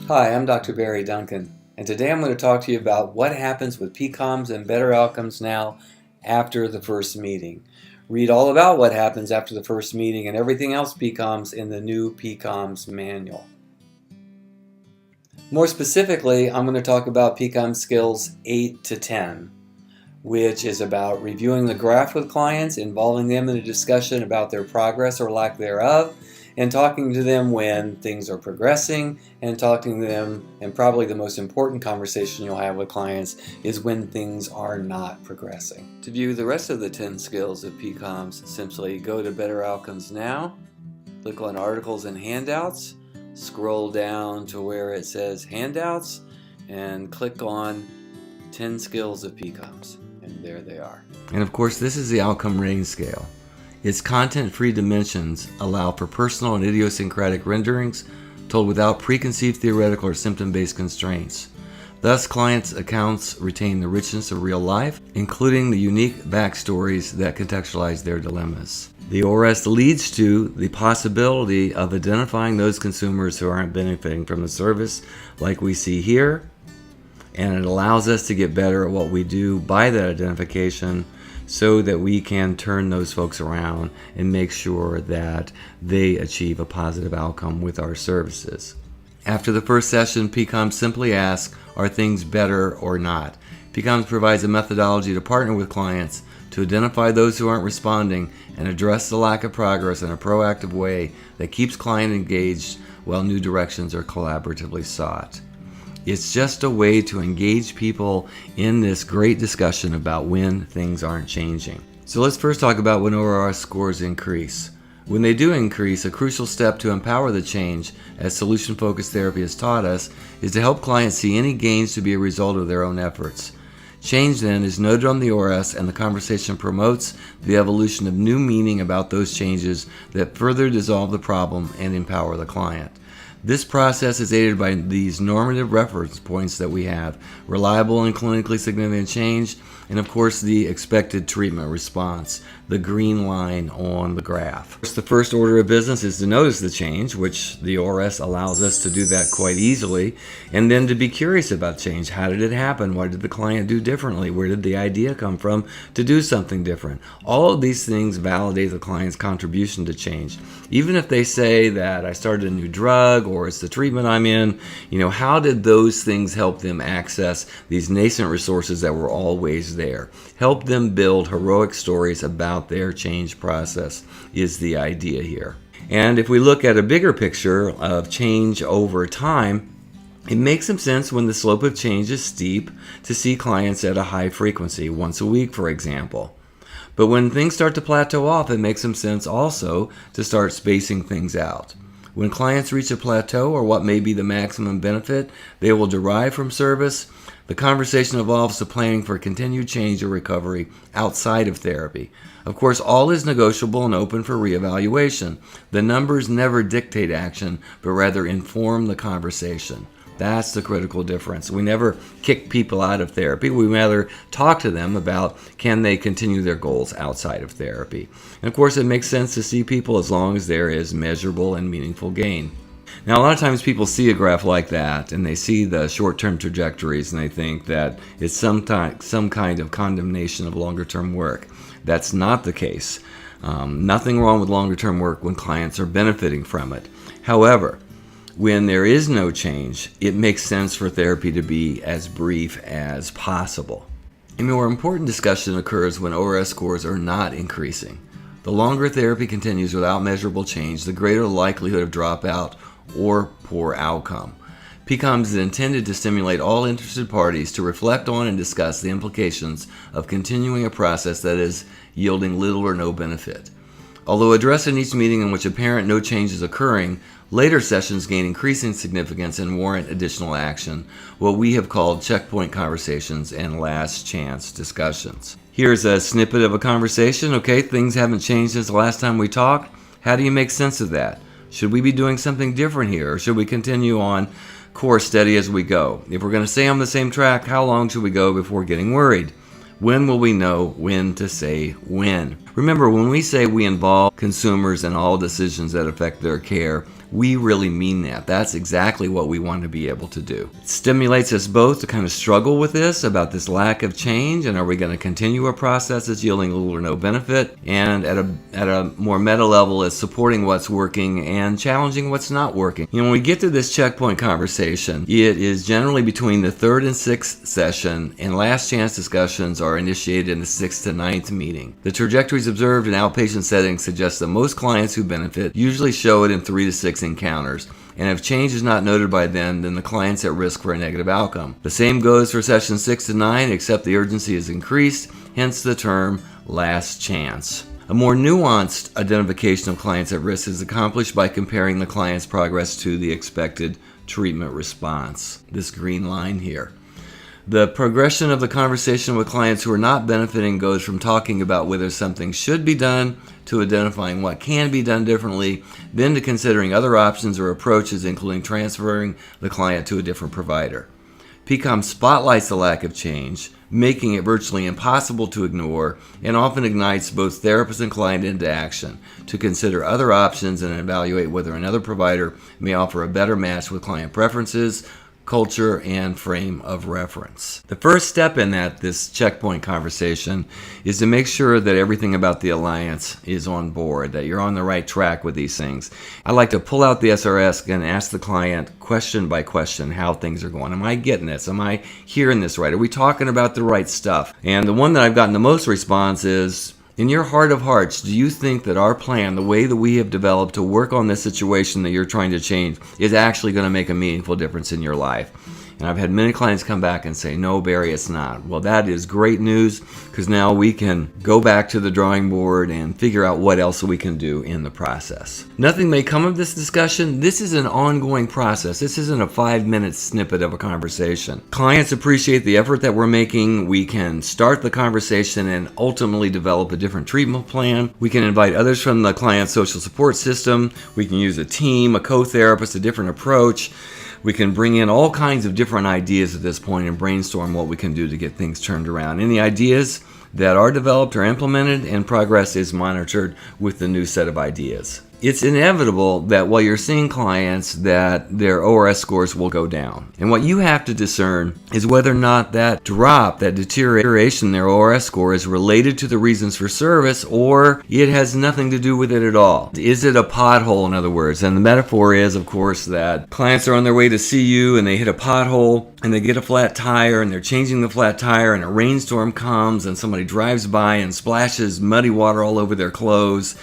Hi, I'm Dr. Barry Duncan, and today I'm going to talk to you about what happens with PCOMS and better outcomes now after the first meeting. Read all about what happens after the first meeting and everything else PCOMS in the new PCOMS manual. More specifically, I'm going to talk about PCOMS skills 8 to 10, which is about reviewing the graph with clients, involving them in a discussion about their progress or lack thereof, and talking to them when things are progressing, and talking to them, and probably the most important conversation you'll have with clients is when things are not progressing. To view the rest of the 10 skills of PCOMS, simply go to Better Outcomes Now, click on Articles and Handouts, scroll down to where it says Handouts, and click on 10 skills of PCOMS. And there they are. And of course, this is the outcome rating scale. Its content-free dimensions allow for personal and idiosyncratic renderings told without preconceived theoretical or symptom-based constraints. Thus, clients' accounts retain the richness of real life, including the unique backstories that contextualize their dilemmas. The ORS leads to the possibility of identifying those consumers who aren't benefiting from the service, like we see here, and it allows us to get better at what we do by that identification so that we can turn those folks around and make sure that they achieve a positive outcome with our services. After the first session, PCOMS simply asks, are things better or not? PCOMS provides a methodology to partner with clients to identify those who aren't responding and address the lack of progress in a proactive way that keeps client engaged while new directions are collaboratively sought. It's just a way to engage people in this great discussion about when things aren't changing. So let's first talk about when ORS scores increase. When they do increase, a crucial step to empower the change, as solution-focused therapy has taught us, is to help clients see any gains to be a result of their own efforts. Change then is noted on the ORS, and the conversation promotes the evolution of new meaning about those changes that further dissolve the problem and empower the client. This process is aided by these normative reference points that we have: reliable and clinically significant change, and of course the expected treatment response, the green line on the graph. The first order of business is to notice the change, which the ORS allows us to do that quite easily, and then to be curious about change. How did it happen? What did the client do differently? Where did the idea come from to do something different? All of these things validate the client's contribution to change. Even if they say that I started a new drug or it's the treatment I'm in, how did those things help them access these nascent resources that were always there? Help them build heroic stories about their change process is the idea here. And if we look at a bigger picture of change over time, it makes some sense when the slope of change is steep to see clients at a high frequency, once a week, for example. But when things start to plateau off, it makes some sense also to start spacing things out. When clients reach a plateau or what may be the maximum benefit they will derive from service, the conversation evolves to planning for continued change or recovery outside of therapy. Of course, all is negotiable and open for reevaluation. The numbers never dictate action, but rather inform the conversation. That's the critical difference. We never kick people out of therapy. We rather talk to them about can they continue their goals outside of therapy. And of course, it makes sense to see people as long as there is measurable and meaningful gain. Now, a lot of times people see a graph like that and they see the short-term trajectories and they think that it's some kind of condemnation of longer-term work. That's not the case. Nothing wrong with longer-term work when clients are benefiting from it. However, when there is no change, it makes sense for therapy to be as brief as possible. A more important discussion occurs when ORS scores are not increasing. The longer therapy continues without measurable change, the greater the likelihood of dropout or poor outcome. PCOMS is intended to stimulate all interested parties to reflect on and discuss the implications of continuing a process that is yielding little or no benefit. Although addressed in each meeting in which apparent no change is occurring, later sessions gain increasing significance and warrant additional action, what we have called checkpoint conversations and last chance discussions. Here's a snippet of a conversation. Okay, things haven't changed since the last time we talked. How do you make sense of that? Should we be doing something different here, or should we continue on course steady as we go? If we're going to stay on the same track, how long should we go before getting worried? When will we know when to say when? Remember, when we say we involve consumers in all decisions that affect their care, we really mean that. That's exactly what we want to be able to do. It stimulates us both to kind of struggle with this, about this lack of change, and are we going to continue a process that's yielding little or no benefit, and at a more meta level is supporting what's working and challenging what's not working. When we get to this checkpoint conversation, it is generally between the 3rd and 6th session, and last chance discussions are initiated in the 6th to 9th meeting. The trajectories observed in outpatient settings suggest that most clients who benefit usually show it in 3 to 6 encounters, and if change is not noted by then the client's at risk for a negative outcome. The same goes for session 6 to 9, except the urgency is increased, hence the term last chance. A more nuanced identification of clients at risk is accomplished by comparing the client's progress to the expected treatment response, this green line here. The progression of the conversation with clients who are not benefiting goes from talking about whether something should be done to identifying what can be done differently, then to considering other options or approaches, including transferring the client to a different provider. PCOMS spotlights the lack of change, making it virtually impossible to ignore, and often ignites both therapist and client into action to consider other options and evaluate whether another provider may offer a better match with client preferences, culture, and frame of reference. The first step in this checkpoint conversation is to make sure that everything about the alliance is on board, that you're on the right track with these things. I like to pull out the SRS and ask the client question by question how things are going. Am I getting this? Am I hearing this right? Are we talking about the right stuff? And the one that I've gotten the most response is, in your heart of hearts, do you think that our plan, the way that we have developed to work on this situation that you're trying to change, is actually going to make a meaningful difference in your life? And I've had many clients come back and say, no, Barry, it's not. Well, that is great news, because now we can go back to the drawing board and figure out what else we can do in the process. Nothing may come of this discussion. This is an ongoing process. This isn't a 5-minute snippet of a conversation. Clients appreciate the effort that we're making. We can start the conversation and ultimately develop a different treatment plan. We can invite others from the client social support system. We can use a team, a co-therapist, a different approach. We can bring in all kinds of different ideas at this point and brainstorm what we can do to get things turned around. Any ideas that are developed or implemented, and progress is monitored with the new set of ideas. It's inevitable that while you're seeing clients that their ORS scores will go down. And what you have to discern is whether or not that drop, that deterioration in their ORS score is related to the reasons for service, or it has nothing to do with it at all. Is it a pothole, in other words? And the metaphor is, of course, that clients are on their way to see you and they hit a pothole and they get a flat tire and they're changing the flat tire and a rainstorm comes and somebody drives by and splashes muddy water all over their clothes.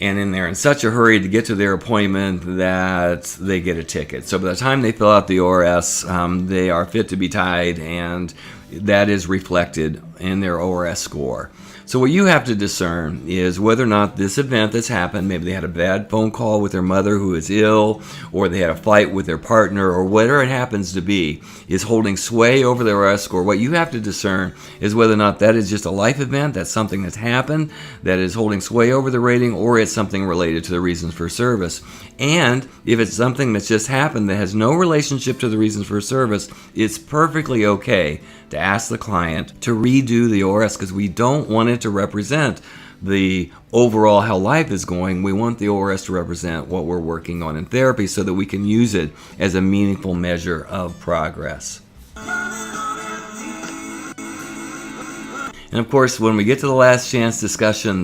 And then they're in such a hurry to get to their appointment that they get a ticket. So by the time they fill out the ORS, they are fit to be tied, and that is reflected in their ORS score. So what you have to discern is whether or not this event that's happened, maybe they had a bad phone call with their mother who is ill, or they had a fight with their partner, or whatever it happens to be, is holding sway over their ORS score. What you have to discern is whether or not that is just a life event, that's something that's happened, that is holding sway over the rating, or it's something related to the reasons for service. And if it's something that's just happened that has no relationship to the reasons for service, it's perfectly okay to ask the client to redo the ORS, because we don't want it to represent the overall how life is going. We want the ORS to represent what we're working on in therapy so that we can use it as a meaningful measure of progress. And of course, when we get to the last chance discussion,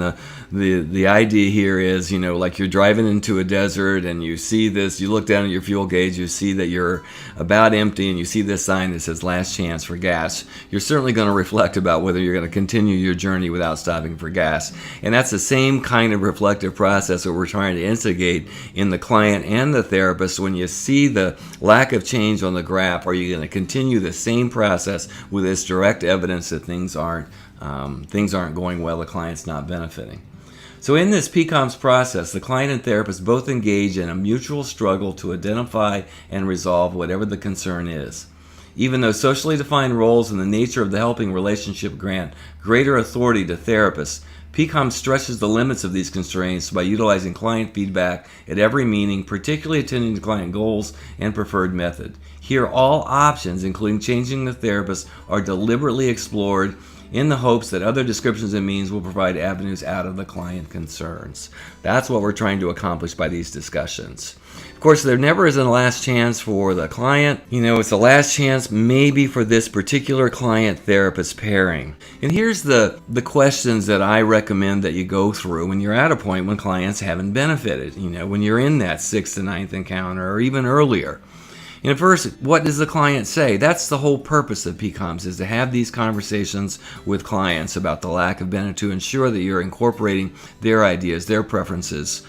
the idea here is, like you're driving into a desert and you see this, you look down at your fuel gauge, you see that you're about empty, and you see this sign that says last chance for gas. You're certainly going to reflect about whether you're going to continue your journey without stopping for gas. And that's the same kind of reflective process that we're trying to instigate in the client and the therapist. When you see the lack of change on the graph, are you going to continue the same process with this direct evidence that things aren't going well, the client's not benefiting? So in this PCOMS process, the client and therapist both engage in a mutual struggle to identify and resolve whatever the concern is. Even though socially defined roles and the nature of the helping relationship grant greater authority to therapists, PCOMS stretches the limits of these constraints by utilizing client feedback at every meeting, particularly attending to client goals and preferred method. Here, all options, including changing the therapist, are deliberately explored in the hopes that other descriptions and means will provide avenues out of the client concerns. That's what we're trying to accomplish by these discussions. Of course, there never is a last chance for the client. It's the last chance maybe for this particular client-therapist pairing. And here's the questions that I recommend that you go through when you're at a point when clients haven't benefited, when you're in that 6th to 9th encounter or even earlier. First, what does the client say? That's the whole purpose of PCOMS, is to have these conversations with clients about the lack of benefit, to ensure that you're incorporating their ideas, their preferences,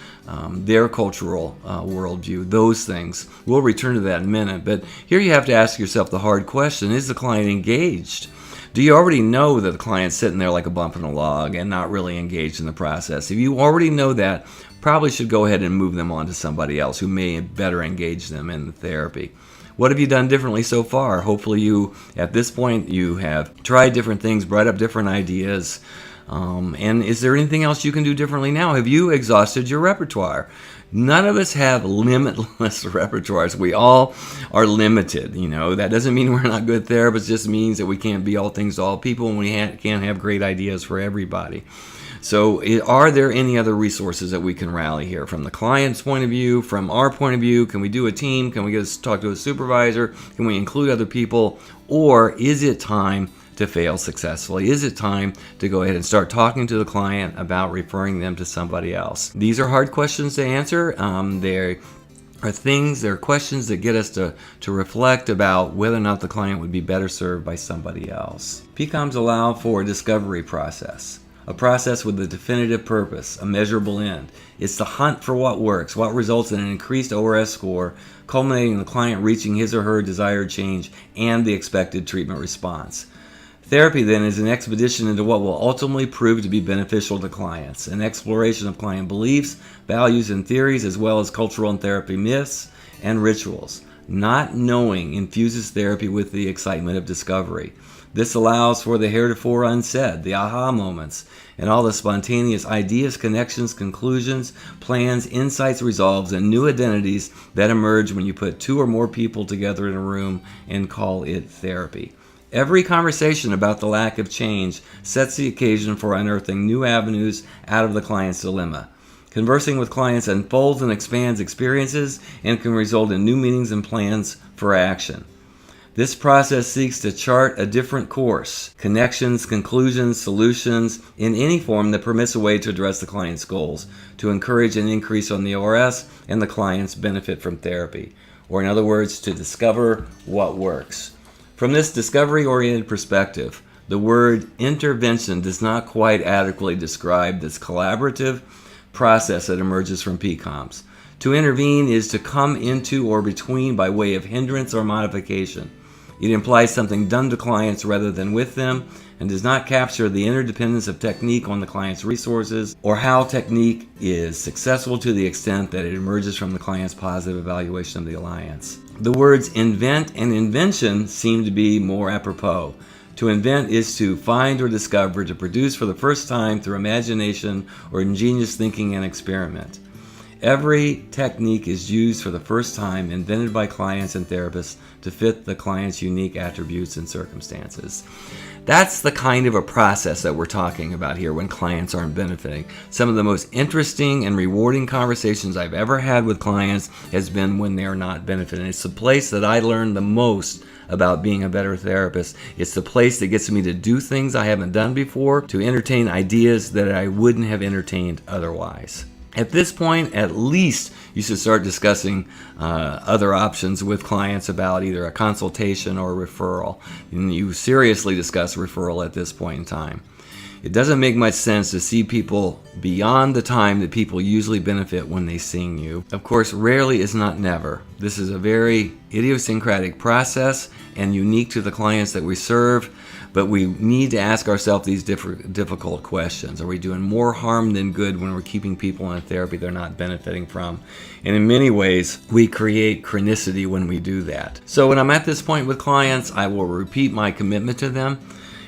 their cultural worldview, those things. We'll return to that in a minute, but here you have to ask yourself the hard question: is the client engaged? Do you already know that the client's sitting there like a bump in a log and not really engaged in the process? If you already know that, probably should go ahead and move them on to somebody else who may better engage them in the therapy. What have you done differently so far? Hopefully at this point, you have tried different things, brought up different ideas. And is there anything else you can do differently now? Have you exhausted your repertoire? None of us have limitless repertoires. We all are limited. That doesn't mean we're not good therapists. It just means that we can't be all things to all people, and we can't have great ideas for everybody. So are there any other resources that we can rally here from the client's point of view, from our point of view? Can we do a team? Can we talk to a supervisor? Can we include other people? Or is it time to fail successfully? Is it time to go ahead and start talking to the client about referring them to somebody else? These are hard questions to answer. They're questions that get us to reflect about whether or not the client would be better served by somebody else. PCOMS allow for a discovery process. A process with a definitive purpose, a measurable end. It's the hunt for what works, what results in an increased ORS score, culminating in the client reaching his or her desired change and the expected treatment response. Therapy, then, is an expedition into what will ultimately prove to be beneficial to clients, an exploration of client beliefs, values, and theories, as well as cultural and therapy myths and rituals. Not knowing infuses therapy with the excitement of discovery. This allows for the heretofore unsaid, the aha moments, and all the spontaneous ideas, connections, conclusions, plans, insights, resolves, and new identities that emerge when you put two or more people together in a room and call it therapy. Every conversation about the lack of change sets the occasion for unearthing new avenues out of the client's dilemma. Conversing with clients unfolds and expands experiences and can result in new meanings and plans for action. This process seeks to chart a different course, connections, conclusions, solutions, in any form that permits a way to address the client's goals, to encourage an increase on the ORS and the client's benefit from therapy, or in other words, to discover what works. From this discovery-oriented perspective, the word intervention does not quite adequately describe this collaborative process that emerges from PCOMS. To intervene is to come into or between by way of hindrance or modification. It implies something done to clients rather than with them, and does not capture the interdependence of technique on the client's resources, or how technique is successful to the extent that it emerges from the client's positive evaluation of the alliance. The words invent and invention seem to be more apropos. To invent is to find or discover, to produce for the first time through imagination or ingenious thinking and experiment. Every technique is used for the first time, invented by clients and therapists to fit the client's unique attributes and circumstances. That's the kind of a process that we're talking about here when clients aren't benefiting. Some of the most interesting and rewarding conversations I've ever had with clients has been when they're not benefiting. It's the place that I learned the most about being a better therapist. It's the place that gets me to do things I haven't done before, to entertain ideas that I wouldn't have entertained otherwise. At this point, at least you should start discussing other options with clients about either a consultation or a referral. And you seriously discuss referral at this point in time. It doesn't make much sense to see people beyond the time that people usually benefit when they see you. Of course, rarely is not never. This is a very idiosyncratic process and unique to the clients that we serve. But we need to ask ourselves these difficult questions. Are we doing more harm than good when we're keeping people in a therapy they're not benefiting from? And in many ways, we create chronicity when we do that. So when I'm at this point with clients, I will repeat my commitment to them.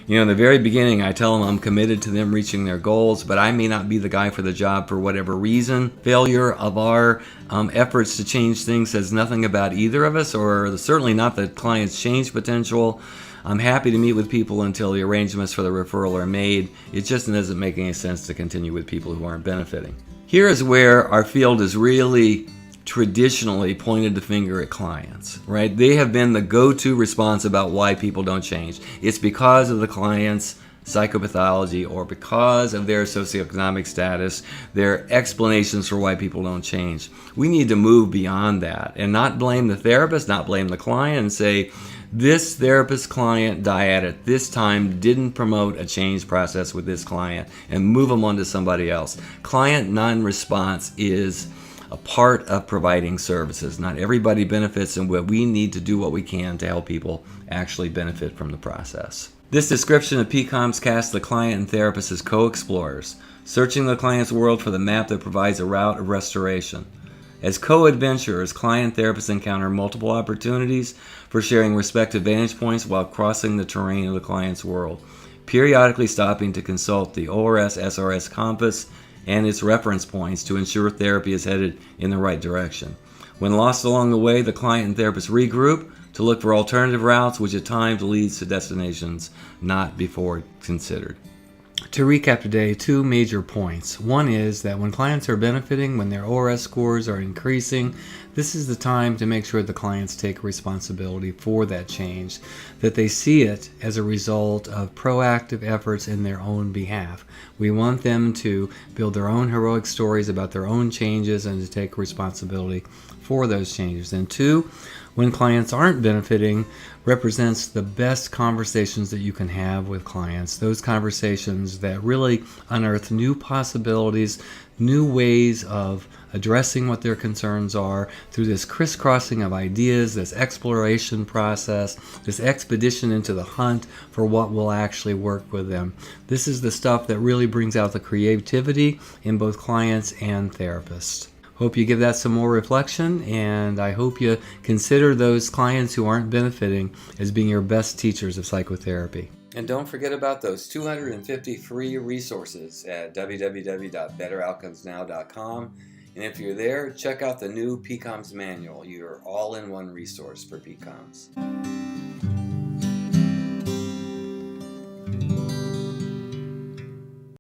In the very beginning, I tell them I'm committed to them reaching their goals, but I may not be the guy for the job for whatever reason. Failure of our efforts to change things says nothing about either of us, or certainly not the client's change potential. I'm happy to meet with people until the arrangements for the referral are made. It just doesn't make any sense to continue with people who aren't benefiting. Here is where our field has really traditionally pointed the finger at clients, right? They have been the go-to response about why people don't change. It's because of the client's psychopathology or because of their socioeconomic status, their explanations for why people don't change. We need to move beyond that and not blame the therapist, not blame the client, and say, this therapist-client dyad at this time didn't promote a change process with this client, and move them on to somebody else. Client non-response is a part of providing services. Not everybody benefits, and we need to do what we can to help people actually benefit from the process. This description of PCOMS casts the client and therapist as co-explorers, searching the client's world for the map that provides a route of restoration. As co-adventurers, client and therapists encounter multiple opportunities for sharing respective vantage points while crossing the terrain of the client's world, periodically stopping to consult the ORS-SRS compass and its reference points to ensure therapy is headed in the right direction. When lost along the way, the client and therapist regroup to look for alternative routes, which at times leads to destinations not before considered. To recap today, two major points. One is that when clients are benefiting, when their ORS scores are increasing, this is the time to make sure the clients take responsibility for that change, that they see it as a result of proactive efforts in their own behalf. We want them to build their own heroic stories about their own changes and to take responsibility for those changes. And two, when clients aren't benefiting, represents the best conversations that you can have with clients. Those conversations that really unearth new possibilities, new ways of addressing what their concerns are through this crisscrossing of ideas, this exploration process, this expedition into the hunt for what will actually work with them. This is the stuff that really brings out the creativity in both clients and therapists. Hope you give that some more reflection, and I hope you consider those clients who aren't benefiting as being your best teachers of psychotherapy. And don't forget about those 250 free resources at www.betteroutcomesnow.com. And if you're there, check out the new PCOMS manual, your all-in-one resource for PCOMS.